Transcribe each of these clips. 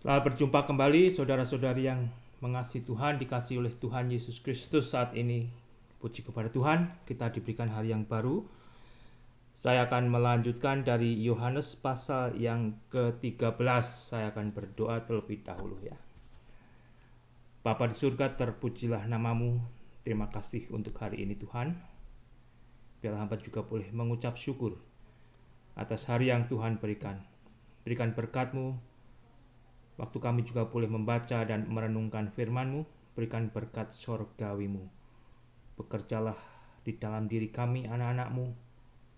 Selamat berjumpa kembali saudara-saudari yang mengasihi Tuhan, dikasihi oleh Tuhan Yesus Kristus saat ini. Puji kepada Tuhan, kita diberikan hari yang baru. Saya akan melanjutkan dari Yohanes pasal yang ke-13. Saya akan berdoa terlebih dahulu ya. Bapa di surga, terpujilah namamu. Terima kasih untuk hari ini Tuhan. Biar hamba juga boleh mengucap syukur atas hari yang Tuhan berikan. Berikan berkat-Mu. Waktu kami juga boleh membaca dan merenungkan firman-Mu, berikan berkat sorgawi-Mu. Bekerjalah di dalam diri kami anak-anak-Mu,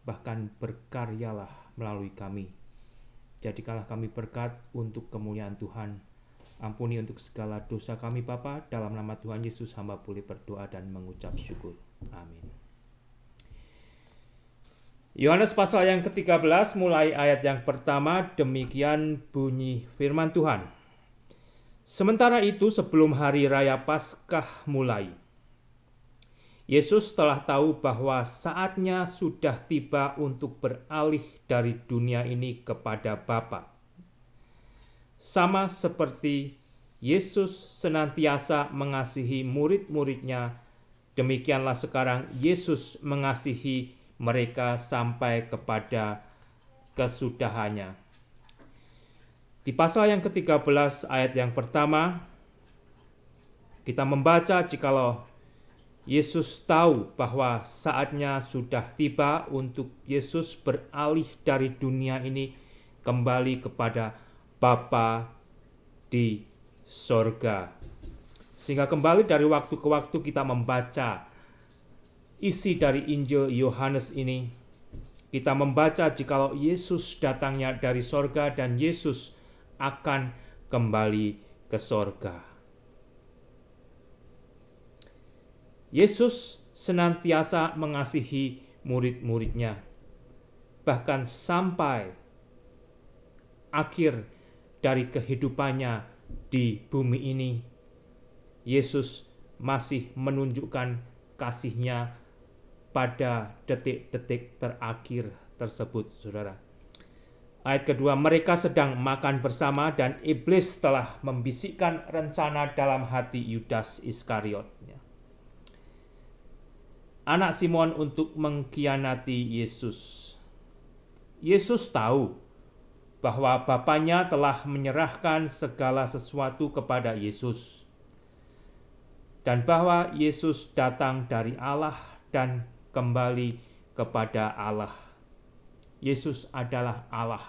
bahkan berkaryalah melalui kami. Jadikanlah kami berkat untuk kemuliaan Tuhan. Ampuni untuk segala dosa kami Bapa, dalam nama Tuhan Yesus hamba boleh berdoa dan mengucap syukur. Amin. Yohanes pasal yang ke-13 mulai ayat yang pertama, demikian bunyi firman Tuhan. Sementara itu sebelum hari raya Paskah mulai, Yesus telah tahu bahwa saatnya sudah tiba untuk beralih dari dunia ini kepada Bapa. Sama seperti Yesus senantiasa mengasihi murid-muridnya, demikianlah sekarang Yesus mengasihi mereka sampai kepada kesudahannya. Di pasal yang ke-13 ayat yang pertama, kita membaca jikalau Yesus tahu bahwa saatnya sudah tiba untuk Yesus beralih dari dunia ini kembali kepada Bapa di sorga. Sehingga kembali dari waktu ke waktu kita membaca isi dari Injil Yohanes ini, kita membaca jikalau Yesus datangnya dari sorga dan Yesus akan kembali ke sorga. Yesus senantiasa mengasihi murid-muridnya, bahkan sampai akhir dari kehidupannya di bumi ini, Yesus masih menunjukkan kasih-Nya pada detik-detik terakhir tersebut, saudara. Ayat kedua, mereka sedang makan bersama dan iblis telah membisikkan rencana dalam hati Yudas Iskariot, anak Simon, untuk mengkhianati Yesus. Yesus tahu bahwa Bapanya telah menyerahkan segala sesuatu kepada Yesus, dan bahwa Yesus datang dari Allah dan kembali kepada Allah. Yesus adalah Allah.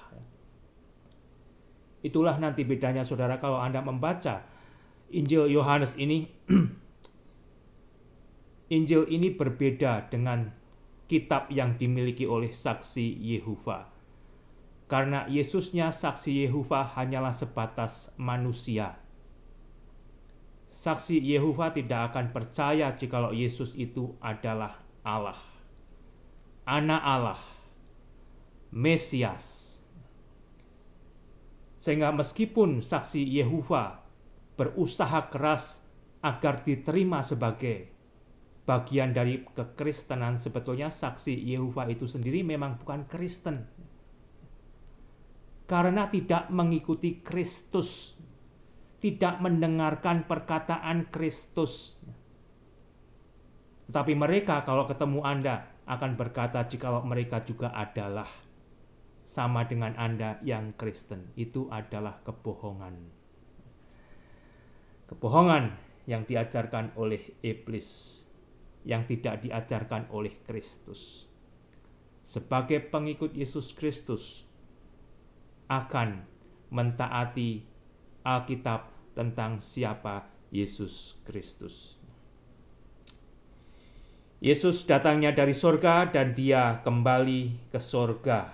Itulah nanti bedanya saudara kalau Anda membaca Injil Yohanes ini. Injil ini berbeda dengan kitab yang dimiliki oleh saksi Yehova. Karena Yesusnya saksi Yehova hanyalah sebatas manusia. Saksi Yehova tidak akan percaya jikalau Yesus itu adalah Allah, anak Allah, Mesias. Sehingga meskipun saksi Yehova berusaha keras agar diterima sebagai bagian dari kekristenan, sebetulnya saksi Yehova itu sendiri memang bukan Kristen. Karena tidak mengikuti Kristus, tidak mendengarkan perkataan Kristus. Tetapi mereka kalau ketemu Anda akan berkata jikalau mereka juga adalah sama dengan Anda yang Kristen. Itu adalah kebohongan. Kebohongan yang diajarkan oleh iblis, yang tidak diajarkan oleh Kristus. Sebagai pengikut Yesus Kristus akan mentaati Alkitab tentang siapa Yesus Kristus. Yesus datangnya dari sorga dan dia kembali ke sorga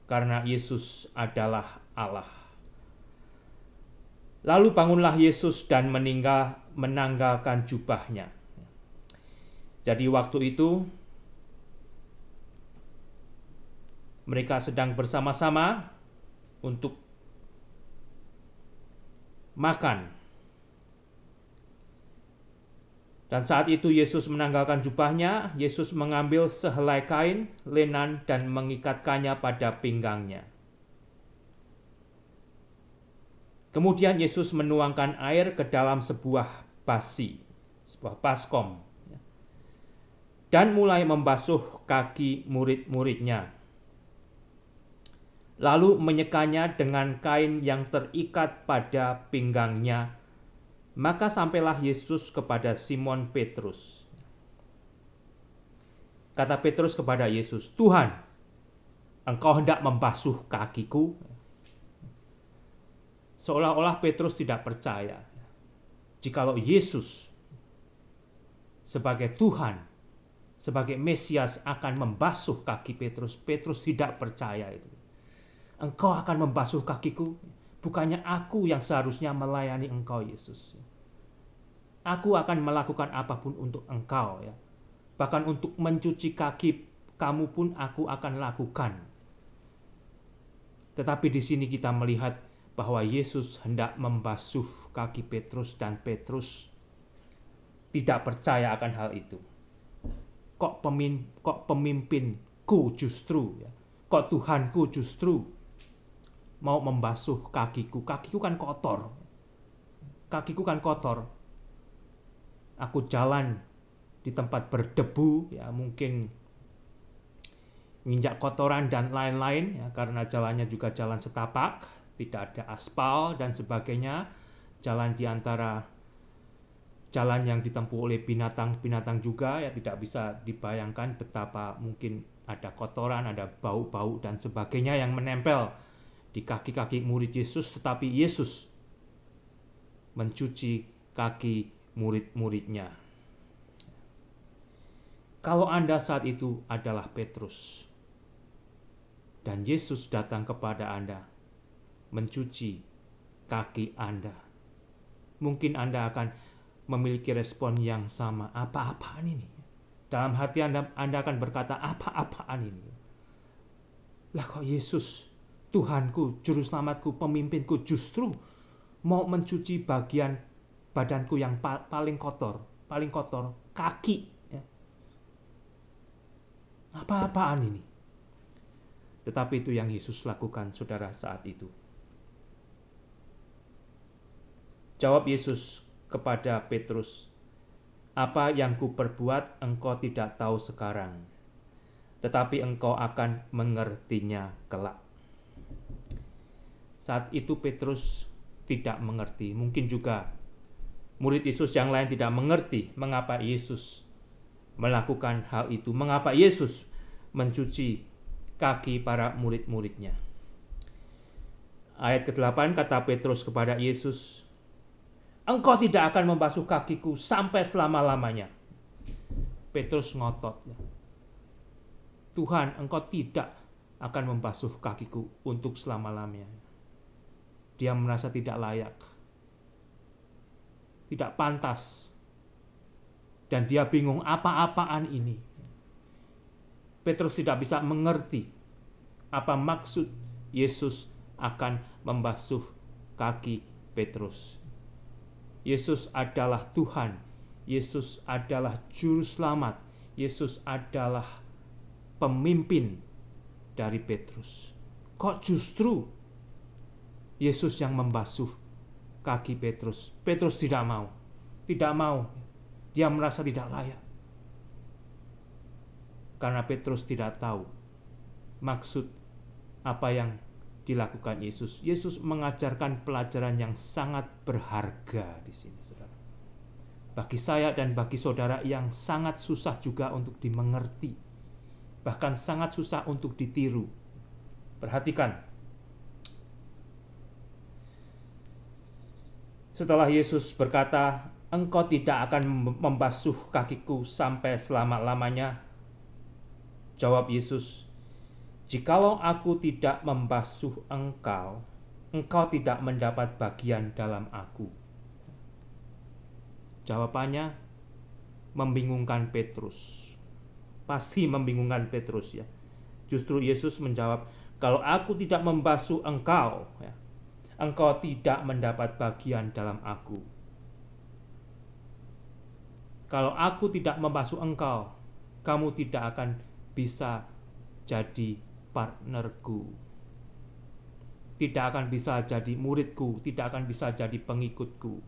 karena Yesus adalah Allah. Lalu bangunlah Yesus dan menanggalkan jubahnya. Jadi waktu itu mereka sedang bersama-sama untuk makan. Dan saat itu Yesus menanggalkan jubahnya, Yesus mengambil sehelai kain lenan dan mengikatkannya pada pinggangnya. Kemudian Yesus menuangkan air ke dalam sebuah basi, sebuah baskom, dan mulai membasuh kaki murid-muridnya. Lalu menyekanya dengan kain yang terikat pada pinggangnya. Maka sampailah Yesus kepada Simon Petrus. Kata Petrus kepada Yesus, "Tuhan, Engkau hendak membasuh kakiku?" Seolah-olah Petrus tidak percaya jikalau Yesus sebagai Tuhan, sebagai Mesias akan membasuh kaki Petrus. Petrus tidak percaya itu. "Engkau akan membasuh kakiku? Bukannya aku yang seharusnya melayani Engkau, Yesus. Aku akan melakukan apapun untuk Engkau, ya. Bahkan untuk mencuci kaki kamu pun aku akan lakukan." Tetapi di sini kita melihat bahwa Yesus hendak membasuh kaki Petrus dan Petrus tidak percaya akan hal itu. Kok pemimpinku justru, ya? Kok Tuhanku justru mau membasuh kakiku? Kakiku kan kotor. Kakiku kan kotor. Aku jalan di tempat berdebu, ya mungkin nginjak kotoran dan lain-lain, ya, karena jalannya juga jalan setapak, tidak ada aspal dan sebagainya. Jalan di antara jalan yang ditempuh oleh binatang-binatang juga, ya tidak bisa dibayangkan betapa mungkin ada kotoran, ada bau-bau dan sebagainya yang menempel di kaki-kaki murid Yesus. Tetapi Yesus mencuci kaki murid-muridnya. Kalau Anda saat itu adalah Petrus dan Yesus datang kepada Anda mencuci kaki Anda, mungkin Anda akan memiliki respon yang sama. Apa-apaan ini? Dalam hati Anda akan berkata, apa-apaan ini? Lah kok Yesus, Tuhanku, Juru Selamatku, pemimpinku justru mau mencuci bagian badanku yang paling kotor, kaki. Ya. Apa-apaan ini? Tetapi itu yang Yesus lakukan, saudara, saat itu. Jawab Yesus kepada Petrus, "Apa yang kuperbuat engkau tidak tahu sekarang, tetapi engkau akan mengertinya kelak." Saat itu Petrus tidak mengerti. Mungkin juga murid Yesus yang lain tidak mengerti mengapa Yesus melakukan hal itu, mengapa Yesus mencuci kaki para murid-muridnya. Ayat ke-8 kata Petrus kepada Yesus, "Engkau tidak akan membasuh kakiku sampai selama-lamanya." Petrus ngotot. "Tuhan, engkau tidak akan membasuh kakiku untuk selama-lamanya." Dia merasa tidak layak, tidak pantas, dan dia bingung apa-apaan ini. Petrus tidak bisa mengerti apa maksud Yesus akan membasuh kaki Petrus. Yesus adalah Tuhan, Yesus adalah Juru Selamat, Yesus adalah pemimpin dari Petrus. Kok justru Yesus yang membasuh kaki Petrus? Petrus tidak mau. Dia merasa tidak layak. Karena Petrus tidak tahu maksud apa yang dilakukan Yesus. Yesus mengajarkan pelajaran yang sangat berharga di sini, saudara. Bagi saya dan bagi saudara yang sangat susah juga untuk dimengerti. Bahkan sangat susah untuk ditiru. Perhatikan. Setelah Yesus berkata, "Engkau tidak akan membasuh kakiku sampai selama-lamanya," jawab Yesus, "Jikalau aku tidak membasuh engkau, engkau tidak mendapat bagian dalam aku." Jawabannya membingungkan Petrus. Pasti membingungkan Petrus, ya. Justru Yesus menjawab, "Kalau aku tidak membasuh engkau, ya, engkau tidak mendapat bagian dalam aku." Kalau aku tidak membasuh engkau, kamu tidak akan bisa jadi partnerku. tidak akan bisa jadi muridku, tidak akan bisa jadi pengikutku.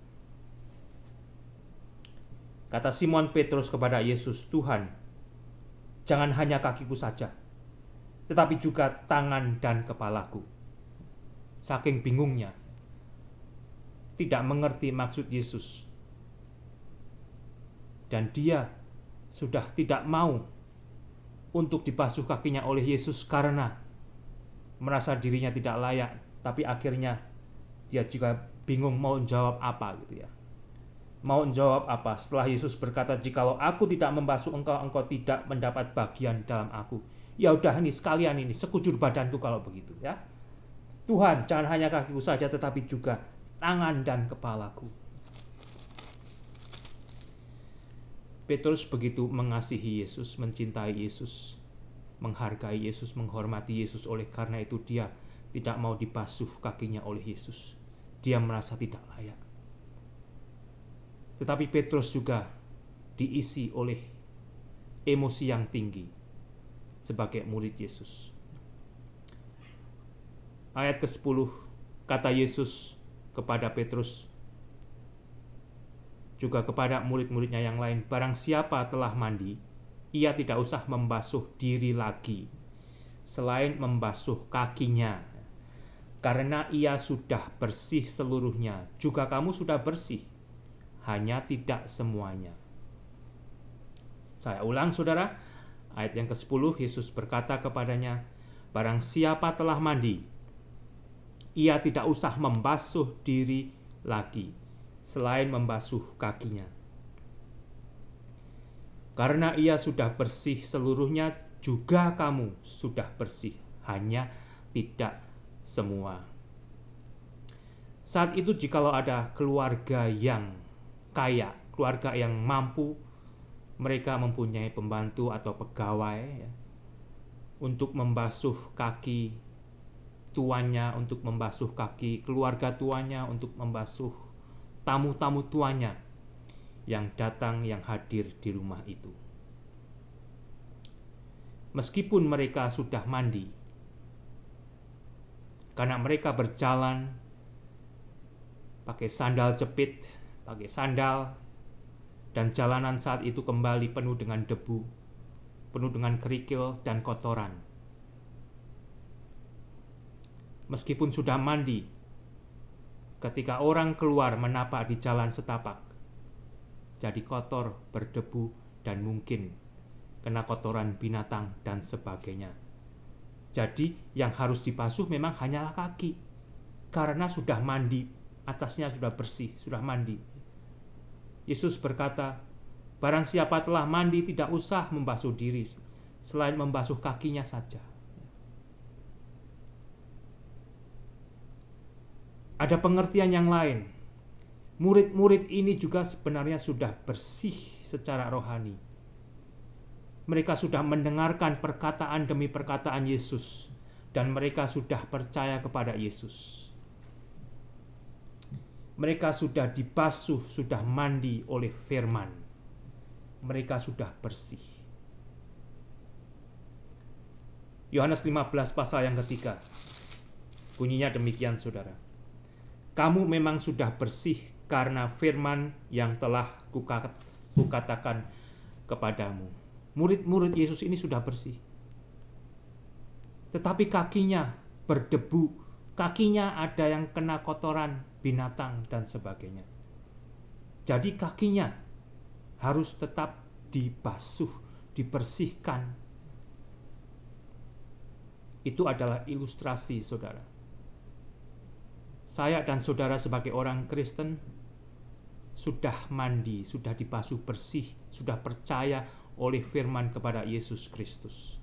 Kata Simon Petrus kepada Yesus, Tuhan, jangan hanya kakiku saja, tetapi juga tangan dan kepalaku. Saking bingungnya, tidak mengerti maksud Yesus. Dan dia sudah tidak mau untuk dibasuh kakinya oleh Yesus karena merasa dirinya tidak layak. Tapi akhirnya dia juga bingung mau jawab apa gitu ya. Mau jawab apa setelah Yesus berkata, jikalau aku tidak membasuh engkau, engkau tidak mendapat bagian dalam aku. Ya udah, ini sekalian ini sekujur badanku kalau begitu ya. Tuhan, jangan hanya kakiku saja tetapi juga tangan dan kepalaku. Petrus begitu mengasihi Yesus, mencintai Yesus, menghargai Yesus, menghormati Yesus. Oleh karena itu dia tidak mau dibasuh kakinya oleh Yesus. Dia merasa tidak layak. Tetapi Petrus juga diisi oleh emosi yang tinggi sebagai murid Yesus. Ayat ke-10, kata Yesus kepada Petrus, juga kepada murid-muridnya yang lain, barang siapa telah mandi, ia tidak usah membasuh diri lagi, selain membasuh kakinya, karena ia sudah bersih seluruhnya. Juga kamu sudah bersih, hanya tidak semuanya. Saya ulang saudara, ayat yang ke-10, Yesus berkata kepadanya, barang siapa telah mandi, ia tidak usah membasuh diri lagi, selain membasuh kakinya. Karena ia sudah bersih seluruhnya, juga kamu sudah bersih, hanya tidak semua. Saat itu jikalau ada keluarga yang kaya, keluarga yang mampu, mereka mempunyai pembantu atau pegawai ya, untuk membasuh kaki tuannya, untuk membasuh kaki keluarga tuannya, untuk membasuh tamu-tamu tuannya yang datang, yang hadir di rumah itu. Meskipun mereka sudah mandi, karena mereka berjalan pakai sandal jepit, pakai sandal, dan jalanan saat itu kembali penuh dengan debu, penuh dengan kerikil dan kotoran. Meskipun sudah mandi, ketika orang keluar menapak di jalan setapak, jadi kotor, berdebu, dan mungkin kena kotoran binatang dan sebagainya. Jadi yang harus dibasuh memang hanyalah kaki, karena sudah mandi, atasnya sudah bersih, sudah mandi. Yesus berkata, barang siapa telah mandi tidak usah membasuh diri, selain membasuh kakinya saja. Ada pengertian yang lain. Murid-murid ini juga sebenarnya sudah bersih secara rohani. Mereka sudah mendengarkan perkataan demi perkataan Yesus, dan mereka sudah percaya kepada Yesus. Mereka sudah dibasuh, sudah mandi oleh firman. Mereka sudah bersih. Yohanes 15 pasal yang ketiga. Bunyinya demikian saudara. Kamu memang sudah bersih karena firman yang telah kukatakan kepadamu. Murid-murid Yesus ini sudah bersih. Tetapi kakinya berdebu, kakinya ada yang kena kotoran binatang dan sebagainya. Jadi kakinya harus tetap dibasuh, dibersihkan. Itu adalah ilustrasi saudara. Saya dan saudara sebagai orang Kristen sudah mandi, sudah dibasuh bersih, sudah percaya oleh firman kepada Yesus Kristus.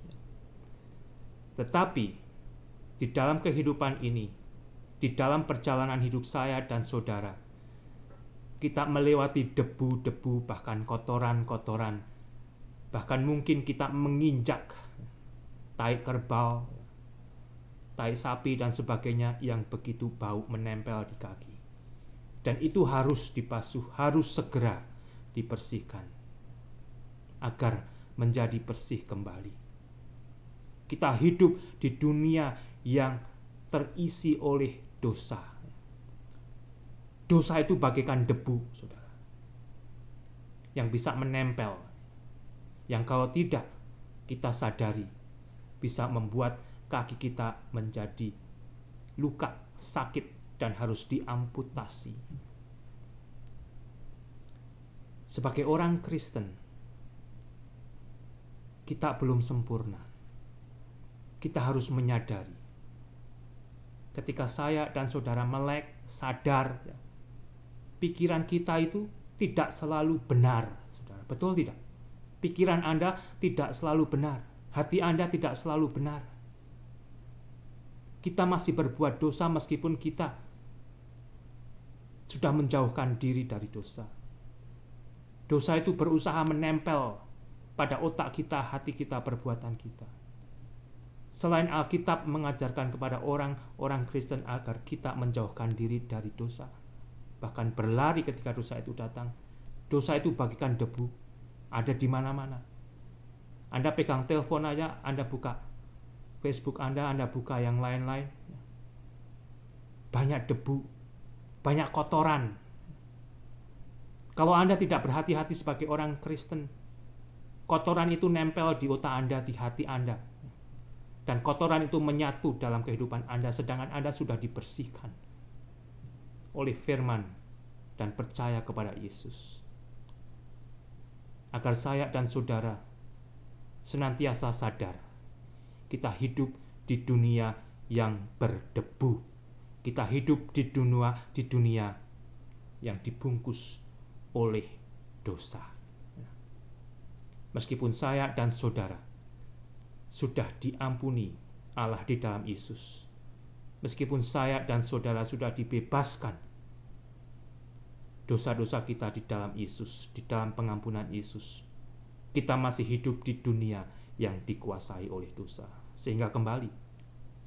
Tetapi di dalam kehidupan ini, di dalam perjalanan hidup saya dan saudara, kita melewati debu-debu, bahkan kotoran-kotoran, bahkan mungkin kita menginjak tai kerbau, tai sapi dan sebagainya yang begitu bau menempel di kaki. Dan itu harus dibasuh, harus segera dibersihkan agar menjadi bersih kembali. Kita hidup di dunia yang terisi oleh dosa. Dosa itu bagaikan debu, saudara, yang bisa menempel, yang kalau tidak kita sadari bisa membuat kaki kita menjadi luka, sakit, dan harus diamputasi. Sebagai orang Kristen, kita belum sempurna. Kita harus menyadari, ketika saya dan saudara melek, sadar, pikiran kita itu tidak selalu benar, saudara. Betul tidak? Pikiran Anda tidak selalu benar. Hati Anda tidak selalu benar. Kita masih berbuat dosa meskipun kita sudah menjauhkan diri dari dosa. Dosa itu berusaha menempel pada otak kita, hati kita, perbuatan kita. Selain Alkitab mengajarkan kepada orang Kristen agar kita menjauhkan diri dari dosa, bahkan berlari ketika dosa itu datang. Dosa itu bagikan debu, ada di mana-mana. Anda pegang telepon aja, Anda buka Facebook Anda buka yang lain-lain. Banyak debu, banyak kotoran. Kalau Anda tidak berhati-hati sebagai orang Kristen, kotoran itu nempel di otak Anda, di hati Anda. Dan kotoran itu menyatu dalam kehidupan Anda, sedangkan Anda sudah dibersihkan oleh firman dan percaya kepada Yesus. Agar saya dan saudara senantiasa sadar, kita hidup di dunia yang berdebu. Kita hidup di dunia yang dibungkus oleh dosa. Meskipun saya dan saudara sudah diampuni Allah di dalam Yesus, meskipun saya dan saudara sudah dibebaskan dosa-dosa kita di dalam Yesus, di dalam pengampunan Yesus, kita masih hidup di dunia yang dikuasai oleh dosa. Sehingga kembali,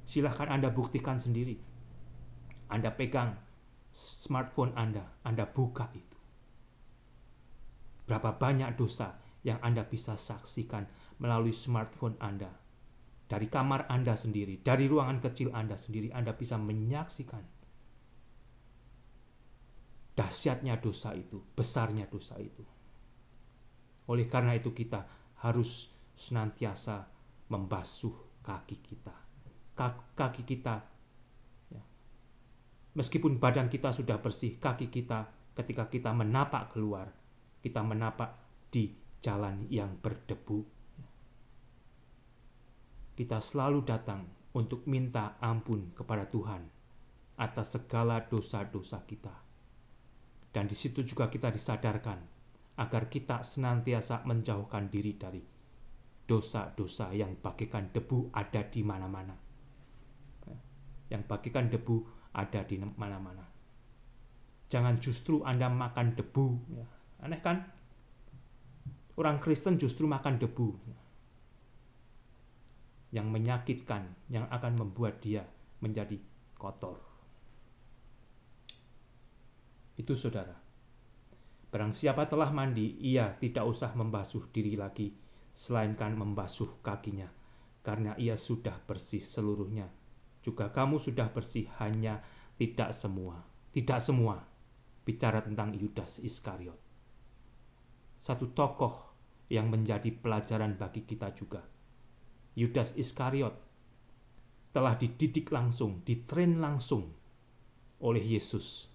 silahkan Anda buktikan sendiri. Anda pegang smartphone Anda buka itu. Berapa banyak dosa yang Anda bisa saksikan melalui smartphone Anda. Dari kamar Anda sendiri, dari ruangan kecil Anda sendiri, Anda bisa menyaksikan dahsyatnya dosa itu, besarnya dosa itu. Oleh karena itu kita harus senantiasa membasuh kaki kita. Kaki kita, ya, meskipun badan kita sudah bersih, kaki kita ketika kita menapak keluar, kita menapak di jalan yang berdebu. Kita selalu datang untuk minta ampun kepada Tuhan atas segala dosa-dosa kita. Dan di situ juga kita disadarkan agar kita senantiasa menjauhkan diri dari dosa-dosa yang bagaikan debu ada di mana-mana. Yang bagaikan debu ada di mana-mana. Jangan justru Anda makan debu. Ya, aneh kan? Orang Kristen justru makan debu. Yang menyakitkan, yang akan membuat dia menjadi kotor. Itu saudara. Barang siapa telah mandi, ia tidak usah membasuh diri lagi, selainkan membasuh kakinya, karena ia sudah bersih seluruhnya. Juga kamu sudah bersih, hanya tidak semua. Tidak semua. Bicara tentang Yudas Iskariot. Satu tokoh yang menjadi pelajaran bagi kita juga. Yudas Iskariot telah dididik langsung, ditrain langsung oleh Yesus.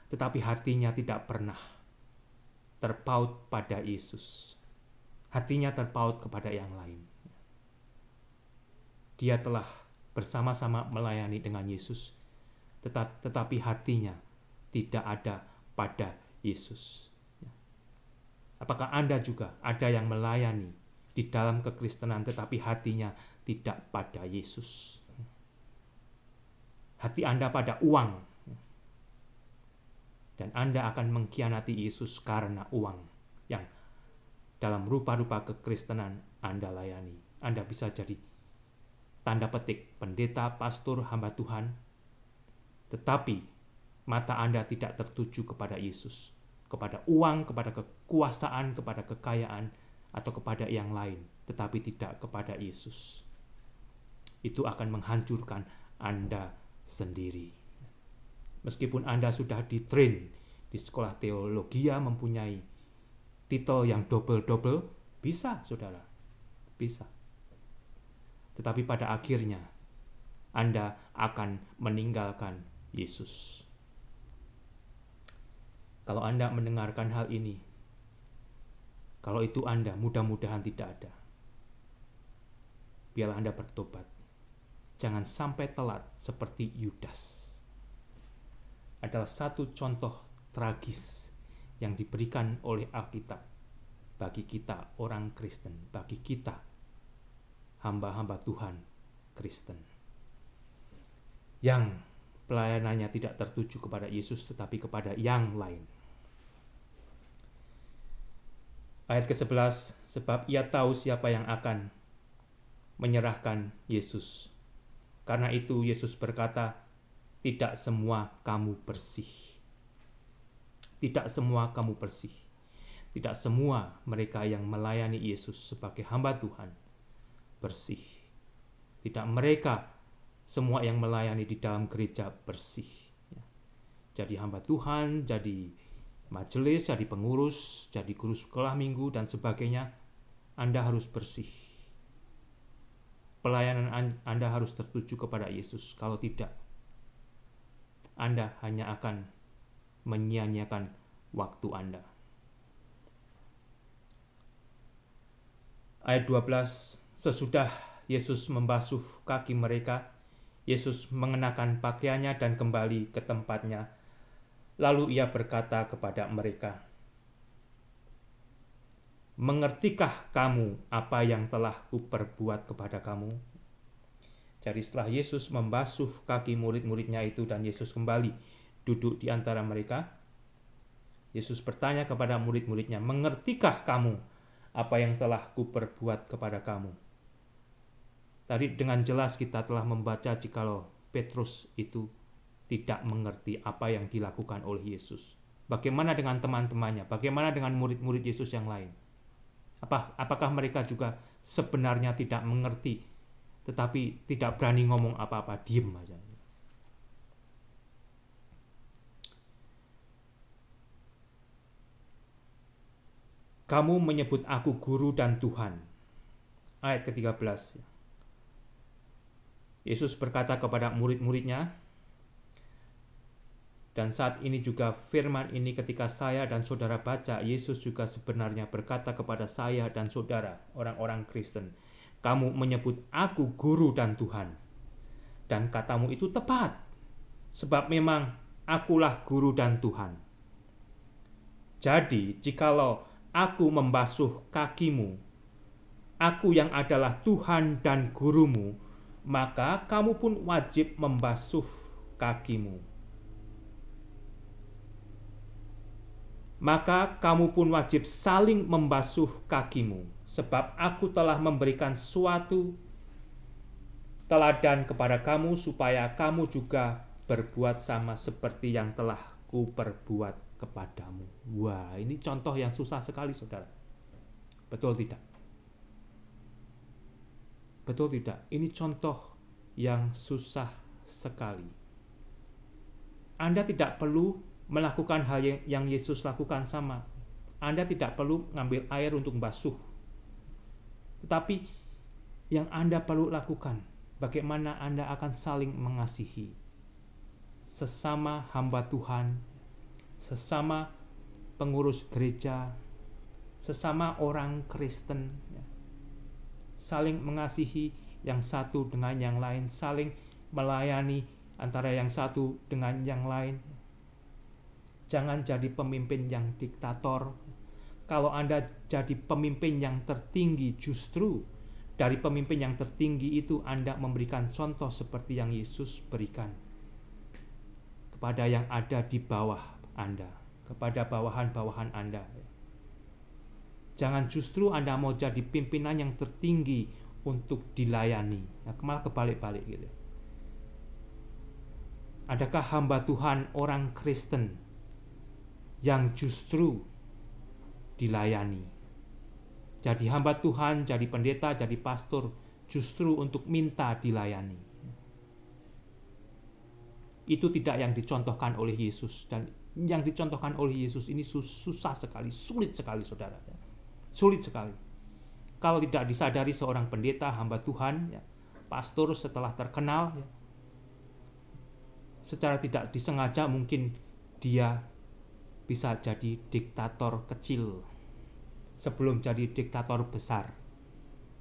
Tetapi hatinya tidak pernah terpaut pada Yesus. Hatinya terpaut kepada yang lain. Dia telah bersama-sama melayani dengan Yesus, tetapi hatinya tidak ada pada Yesus. Apakah Anda juga ada yang melayani di dalam kekristenan tetapi hatinya tidak pada Yesus? Hati Anda pada uang, dan Anda akan mengkhianati Yesus karena uang yang dalam rupa-rupa kekristenan Anda layani. Anda bisa jadi tanda petik pendeta, pastor, hamba Tuhan, tetapi mata Anda tidak tertuju kepada Yesus, kepada uang, kepada kekuasaan, kepada kekayaan, atau kepada yang lain, tetapi tidak kepada Yesus. Itu akan menghancurkan Anda sendiri. Meskipun Anda sudah ditrain di sekolah teologi, mempunyai titel yang double-double, bisa saudara, bisa. Tetapi pada akhirnya Anda akan meninggalkan Yesus. Kalau Anda mendengarkan hal ini, kalau itu Anda, mudah-mudahan tidak ada. Biarlah Anda bertobat. Jangan sampai telat seperti Yudas. Adalah satu contoh tragis yang diberikan oleh Alkitab bagi kita orang Kristen, bagi kita hamba-hamba Tuhan Kristen yang pelayanannya tidak tertuju kepada Yesus tetapi kepada yang lain. Ayat ke-11, sebab ia tahu siapa yang akan menyerahkan Yesus. Karena itu Yesus berkata, tidak semua kamu bersih. Tidak semua kamu bersih. Tidak semua mereka yang melayani Yesus sebagai hamba Tuhan bersih. Tidak mereka semua yang melayani di dalam gereja bersih. Jadi hamba Tuhan, jadi majelis, jadi pengurus, jadi guru sekolah minggu, dan sebagainya, Anda harus bersih. Pelayanan Anda harus tertuju kepada Yesus. Kalau tidak, Anda hanya akan menyia-nyiakan waktu Anda. Ayat 12, sesudah Yesus membasuh kaki mereka, Yesus mengenakan pakaiannya dan kembali ke tempatnya. Lalu ia berkata kepada mereka, mengertikah kamu apa yang telah kuperbuat kepada kamu? Jadi setelah Yesus membasuh kaki murid-muridnya itu dan Yesus kembali duduk di antara mereka, Yesus bertanya kepada murid-muridnya, mengertikah kamu apa yang telah kuperbuat kepada kamu? Tadi dengan jelas kita telah membaca jikalau Petrus itu tidak mengerti apa yang dilakukan oleh Yesus. Bagaimana dengan teman-temannya? Bagaimana dengan murid-murid Yesus yang lain? Apakah mereka juga sebenarnya tidak mengerti, tetapi tidak berani ngomong apa-apa, diem aja? Kamu menyebut aku guru dan Tuhan. Ayat ke-13. Yesus berkata kepada murid-muridnya, dan saat ini juga firman ini ketika saya dan saudara baca, Yesus juga sebenarnya berkata kepada saya dan saudara, orang-orang Kristen, kamu menyebut aku guru dan Tuhan. Dan katamu itu tepat, sebab memang akulah guru dan Tuhan. Jadi, jikalau aku membasuh kakimu, aku yang adalah Tuhan dan gurumu, maka kamu pun wajib membasuh kakimu. Maka kamu pun wajib saling membasuh kakimu, sebab aku telah memberikan suatu teladan kepada kamu, supaya kamu juga berbuat sama seperti yang telah kuperbuat kepadamu. Wah, ini contoh yang susah sekali, saudara. Betul tidak? Betul tidak? Ini contoh yang susah sekali. Anda tidak perlu melakukan hal yang Yesus lakukan sama. Anda tidak perlu ngambil air untuk basuh. Tetapi yang Anda perlu lakukan, bagaimana Anda akan saling mengasihi sesama hamba Tuhan, sesama pengurus gereja, sesama orang Kristen, saling mengasihi yang satu dengan yang lain, saling melayani antara yang satu dengan yang lain. Jangan jadi pemimpin yang diktator. Kalau Anda jadi pemimpin yang tertinggi, justru dari pemimpin yang tertinggi itu Anda memberikan contoh seperti yang Yesus berikan kepada yang ada di bawah Anda, kepada bawahan-bawahan Anda. Jangan justru Anda mau jadi pimpinan yang tertinggi untuk dilayani. Malah kebalik-balik gitu. Adakah hamba Tuhan orang Kristen yang justru dilayani? Jadi hamba Tuhan, jadi pendeta, jadi pastor, justru untuk minta dilayani. Itu tidak yang dicontohkan oleh Yesus. Dan yang dicontohkan oleh Yesus ini susah sekali, sulit sekali saudara. Sulit sekali. Kalau tidak disadari seorang pendeta, hamba Tuhan, pastor setelah terkenal, secara tidak disengaja mungkin dia bisa jadi diktator kecil sebelum jadi diktator besar.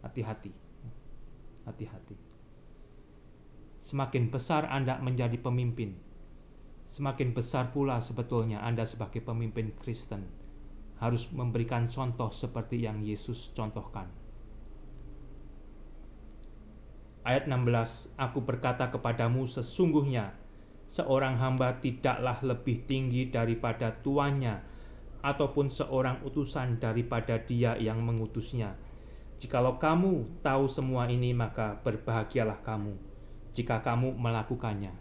Hati-hati. Hati-hati. Semakin besar Anda menjadi pemimpin, semakin besar pula sebetulnya Anda sebagai pemimpin Kristen harus memberikan contoh seperti yang Yesus contohkan. Ayat 16, aku berkata kepadamu, sesungguhnya seorang hamba tidaklah lebih tinggi daripada tuannya, ataupun seorang utusan daripada dia yang mengutusnya. Jikalau kamu tahu semua ini, maka berbahagialah kamu jika kamu melakukannya.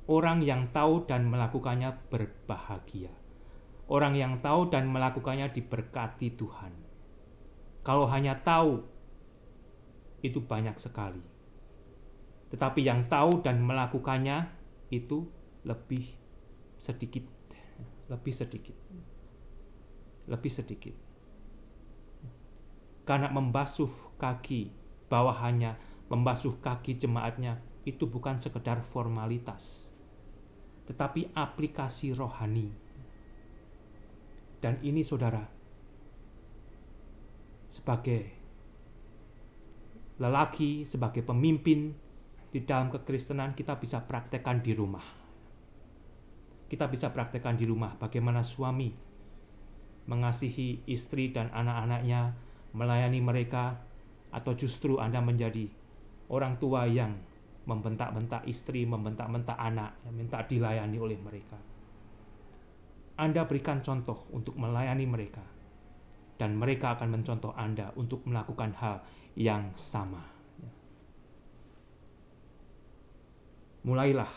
Orang yang tahu dan melakukannya berbahagia. Orang yang tahu dan melakukannya diberkati Tuhan. Kalau hanya tahu, itu banyak sekali. Tetapi yang tahu dan melakukannya itu lebih sedikit. Lebih sedikit. Lebih sedikit. Karena membasuh kaki bawahannya, membasuh kaki jemaatnya, itu bukan sekedar formalitas, tetapi aplikasi rohani. Dan ini saudara, sebagai lelaki, sebagai pemimpin di dalam kekristenan, kita bisa praktekkan di rumah. Kita bisa praktekkan di rumah bagaimana suami mengasihi istri dan anak-anaknya, melayani mereka, atau justru Anda menjadi orang tua yang membentak-bentak istri, membentak-bentak anak, minta dilayani oleh mereka. Anda berikan contoh untuk melayani mereka, dan mereka akan mencontoh Anda untuk melakukan hal yang sama. Mulailah,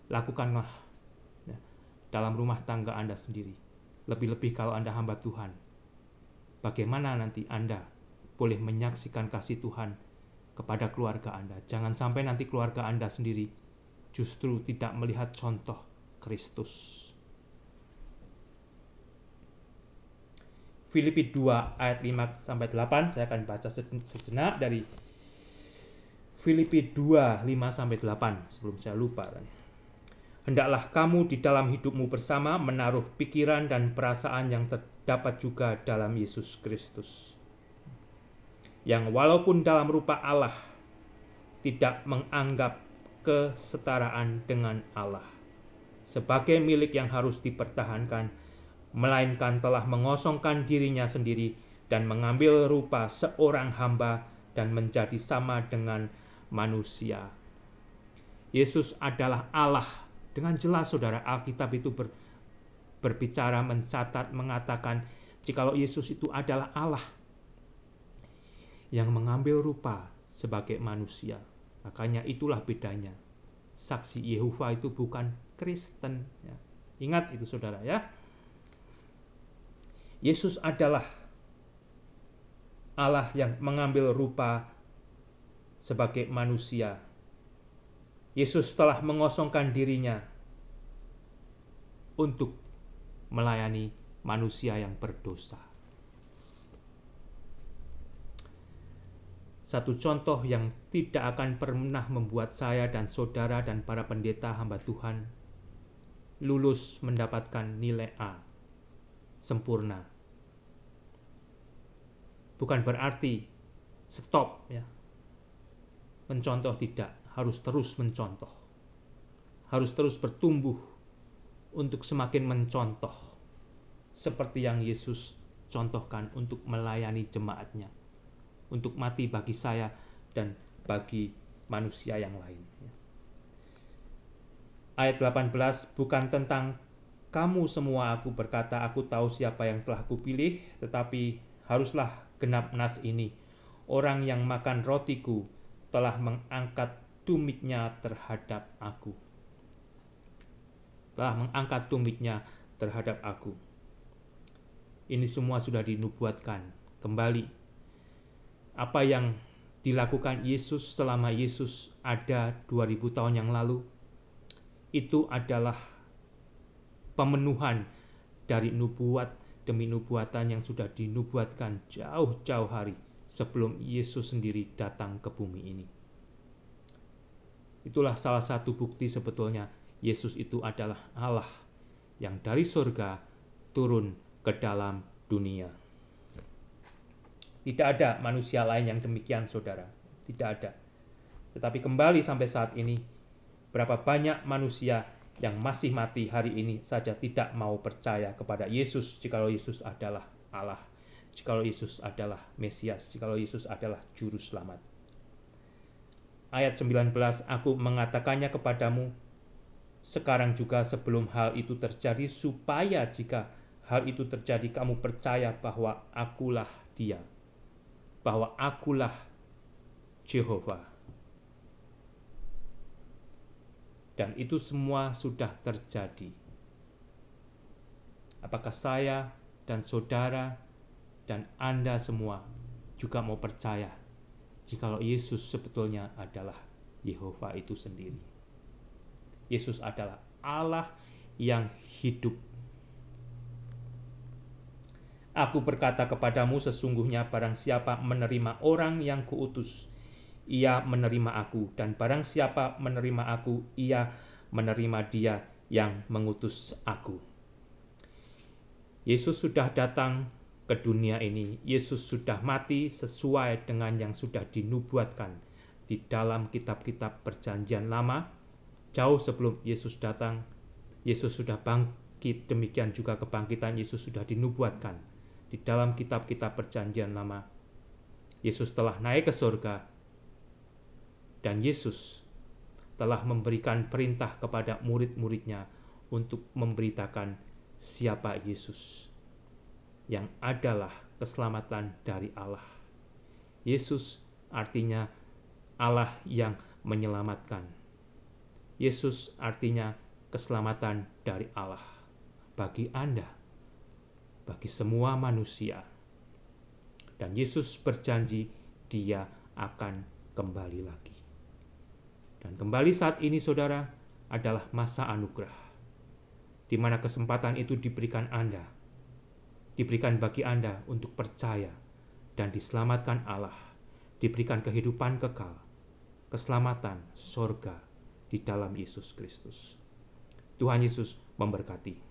lakukanlah dalam rumah tangga Anda sendiri. Lebih-lebih kalau Anda hamba Tuhan. Bagaimana nanti Anda boleh menyaksikan kasih Tuhan kepada keluarga Anda. Jangan sampai nanti keluarga Anda sendiri justru tidak melihat contoh Kristus. Filipi 2 ayat 5-8, saya akan baca sejenak dari Filipi 2, 5-8 sebelum saya lupa. Hendaklah kamu di dalam hidupmu bersama menaruh pikiran dan perasaan yang terdapat juga dalam Yesus Kristus, yang walaupun dalam rupa Allah tidak menganggap kesetaraan dengan Allah sebagai milik yang harus dipertahankan, melainkan telah mengosongkan dirinya sendiri dan mengambil rupa seorang hamba dan menjadi sama dengan manusia. Yesus adalah Allah. Dengan jelas saudara, Alkitab itu berbicara, mencatat, mengatakan jikalau Yesus itu adalah Allah yang mengambil rupa sebagai manusia. Makanya itulah bedanya. Saksi Yehova itu bukan Kristen. Ya. Ingat itu saudara ya. Yesus adalah Allah yang mengambil rupa sebagai manusia. Yesus telah mengosongkan dirinya untuk melayani manusia yang berdosa. Satu contoh yang tidak akan pernah membuat saya dan saudara dan para pendeta hamba Tuhan lulus mendapatkan nilai A sempurna. Bukan berarti stop ya. Mencontoh tidak, harus terus mencontoh. Harus terus bertumbuh untuk semakin mencontoh seperti yang Yesus contohkan untuk melayani jemaatnya, untuk mati bagi saya dan bagi manusia yang lain. Ayat 18, bukan tentang kamu semua aku berkata, aku tahu siapa yang telah kupilih, tetapi haruslah genap nas ini. Orang yang makan rotiku telah mengangkat tumitnya terhadap aku. Telah mengangkat tumitnya terhadap aku. Ini semua sudah dinubuatkan. Kembali, apa yang dilakukan Yesus selama Yesus ada 2000 tahun yang lalu, itu adalah pemenuhan dari nubuat demi nubuatan yang sudah dinubuatkan jauh-jauh hari sebelum Yesus sendiri datang ke bumi ini. Itulah salah satu bukti sebetulnya Yesus itu adalah Allah yang dari surga turun ke dalam dunia. Tidak ada manusia lain yang demikian, saudara. Tidak ada. Tetapi kembali sampai saat ini, berapa banyak manusia yang masih mati hari ini saja tidak mau percaya kepada Yesus, jikalau Yesus adalah Allah, jikalau Yesus adalah Mesias, jikalau Yesus adalah Juru Selamat. Ayat 19, aku mengatakannya kepadamu sekarang juga sebelum hal itu terjadi, supaya jika hal itu terjadi kamu percaya bahwa akulah Dia, bahwa akulah Jehovah. Dan itu semua sudah terjadi. Apakah saya dan saudara dan Anda semua juga mau percaya jikalau Yesus sebetulnya adalah Yehova itu sendiri? Yesus adalah Allah yang hidup. Aku berkata kepadamu, sesungguhnya barang siapa menerima orang yang kuutus, ia menerima aku, dan barang siapa menerima aku, ia menerima Dia yang mengutus aku. Yesus sudah datang ke dunia ini. Yesus sudah mati sesuai dengan yang sudah dinubuatkan di dalam kitab-kitab Perjanjian Lama. Jauh sebelum Yesus datang, Yesus sudah bangkit. Demikian juga kebangkitan Yesus sudah dinubuatkan di dalam kitab-kitab Perjanjian Lama. Yesus telah naik ke surga, dan Yesus telah memberikan perintah kepada murid-muridnya untuk memberitakan siapa Yesus, yang adalah keselamatan dari Allah. Yesus artinya Allah yang menyelamatkan. Yesus artinya keselamatan dari Allah bagi Anda, bagi semua manusia. Dan Yesus berjanji Dia akan kembali lagi. Dan kembali saat ini, saudara, adalah masa anugerah, di mana kesempatan itu diberikan Anda, diberikan bagi Anda untuk percaya dan diselamatkan Allah, diberikan kehidupan kekal, keselamatan, sorga di dalam Yesus Kristus. Tuhan Yesus memberkati.